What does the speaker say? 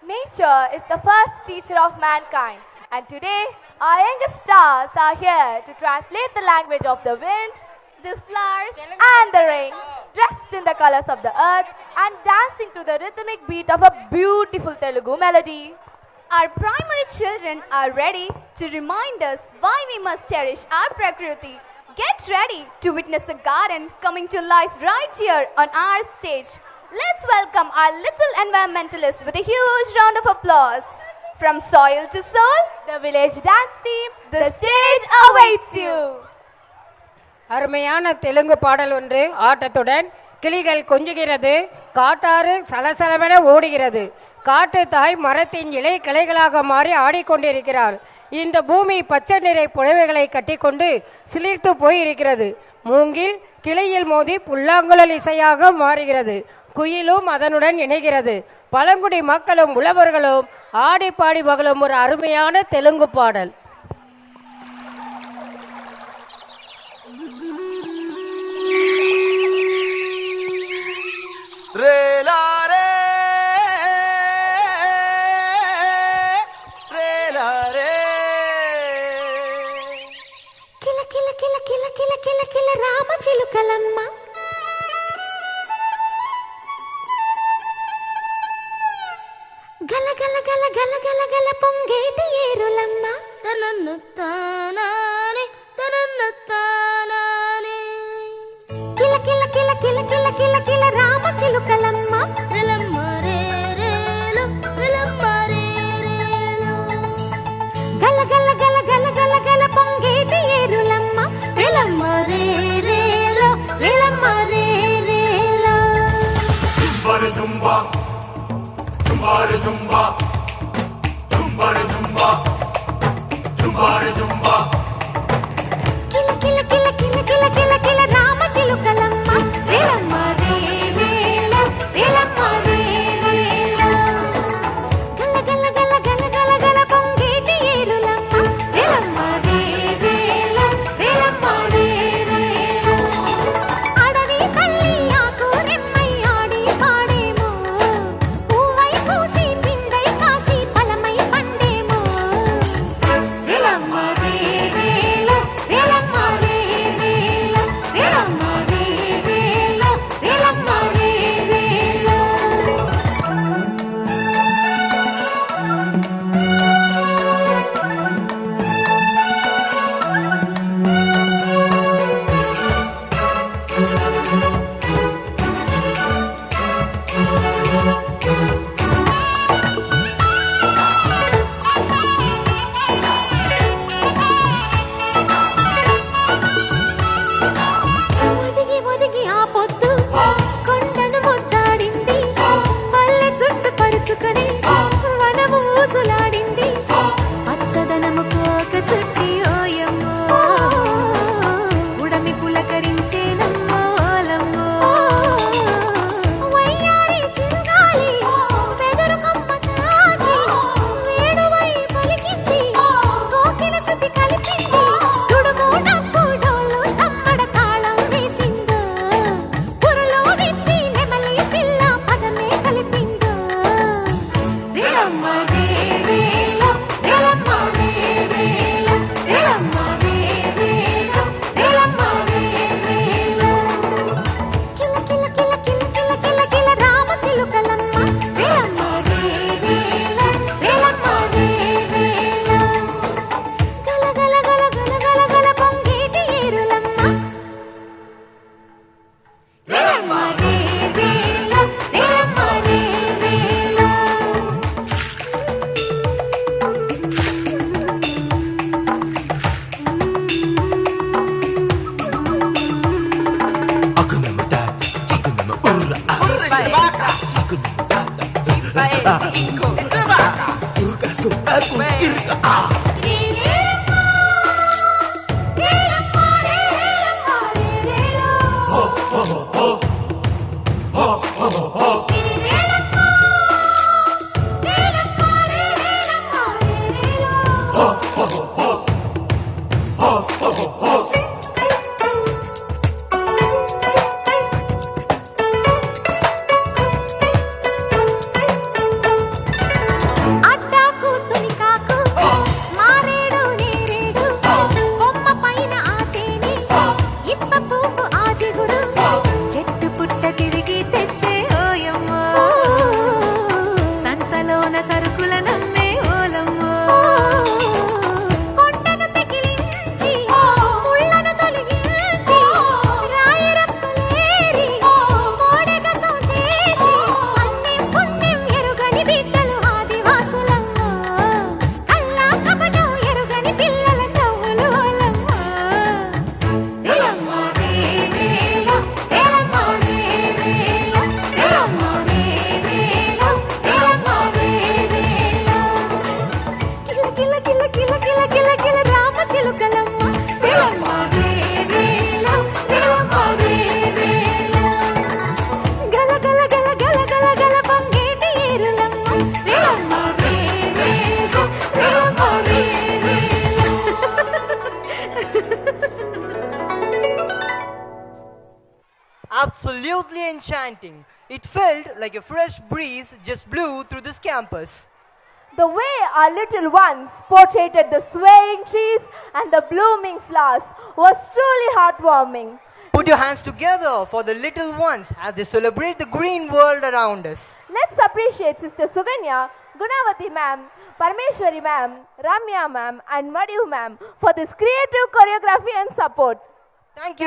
Nature is the first teacher of mankind, and today our youngest stars are here to translate the language of the wind, the flowers, and the rain, dressed in the colors of the earth and dancing to the rhythmic beat of a beautiful Telugu melody. Our primary children are ready to remind us why we must cherish our Prakriti. Get ready to witness a garden coming to life right here on our stage. Let's welcome our little environmentalists with a huge round of applause. From soil to soul, the village dance team, the stage awaits you. அருமையான தெலுங்கு பாடல் ஒன்று. ஆட்டத்துடன் கிளிகள் கொஞ்சுகிறது, காட்டாறு சலசலவென ஓடுகிறது, காட்டு தாய் மரத்தின் இலை கிளைகளாக மாறி ஆடிக்கொண்டிருக்கிறார். இந்த பூமி பச்சை நிறை புடவைகளை கட்டிக்கொண்டு சிலிர்த்து போயிருக்கிறது. மூங்கில் கிளையில் மோதி புல்லாங்குழல் இசையாக மாறுகிறது. குயிலும் அதனுடன் இணைகிறது. பழங்குடி மக்களும் உழவர்களும் ஆடி பாடி மகளும் ஒரு அருமையான தெலுங்கு பாடல். రామ చిలుకలమ్మ గల గల గల గల గల గల పొంగేటి ఏరులమ్మ తనన్ను తానాని తనన్ను తానాని కిల కిల కిల కిల కిల కిల కిల రామ చిలుకలమ్మ విలమ్మ రే రేలు విలమ్మ రే రేలు గల గల గల గల గల గల పొంగేటి ఏరులమ్మ విలమ్మ రే రేలు విలమ్మ రే రేలు జుంబా జుంబారే జుంబా జుంబారే జుంబా జుంబారే జుంబా కిల కిల కిల కిల కిల కిల కిల రామ చిలుకలమ్మ విలమ్మ రే రేలు విలమ్మ రే రేలు గల గల గల గల గల గల పొంగేటి ఏరులమ్మ విలమ్మ రే రేలు విలమ్మ రే రేలు అడవి తల్లి ఆకు రెమ్మై ఆడి పాడేమో పూవై పూసి పిందై కాసి ఫలమై పండేమో విలమ్మ రే రేలు విలమ్మ రే రేలు విలమ్మ రే రేలు విలమ్మ రే రేలు ఒదిగి ఒదిగి ఆ పొద్దు కొండను ముద్దాడింది, పల్లె చుట్టు పరుచుకొని వనము ఊసులాడింది, పచ్చదనము కోక చుట్టి ఓయమ్మో ఉడమి పులకరించేనమ్మో ఓలమ్మో వయ్యారి చిరుగాలి వెదరు కొమ్మ తాకి వేడువై పలికింది, కోకిల శృతి కలిపింది, తుడుము డప్పు డోలు తమ్మడ తాళం వేసిందో, పురలో విప్పి నెమలి పిల్ల పదమే కలిపిందో విలమ్మ రే రేలు విలమ్మ రే రేలు విలమ్మ రే రేలు విలమ్మ రే రేలు కిల కిల కిల కిల కిల కిల కిల రామ చిలుకలమ్మ విలమ్మ రే రేలు విలమ్మ రే రేలు గల గల గల గల గల గల పొంగేటి ఏరులమ్మ విలమ్మ రే రేలు విలమ్మ రే రేలు అకునమ తాత అకునమ ఉర్ర అకునమ తాత ఉర్కస్కు అకు ఇర్క Absolutely enchanting. It felt like a fresh breeze just blew through this campus. The way our little ones portrayed the swaying trees and the blooming flowers was truly heartwarming. Put your hands together for the little ones as they celebrate the green world around us. Let's appreciate Sister Suganya, Gunavati ma'am, Parmeshwari ma'am, Ramya ma'am and Madhu ma'am for this creative choreography and support. Thank you.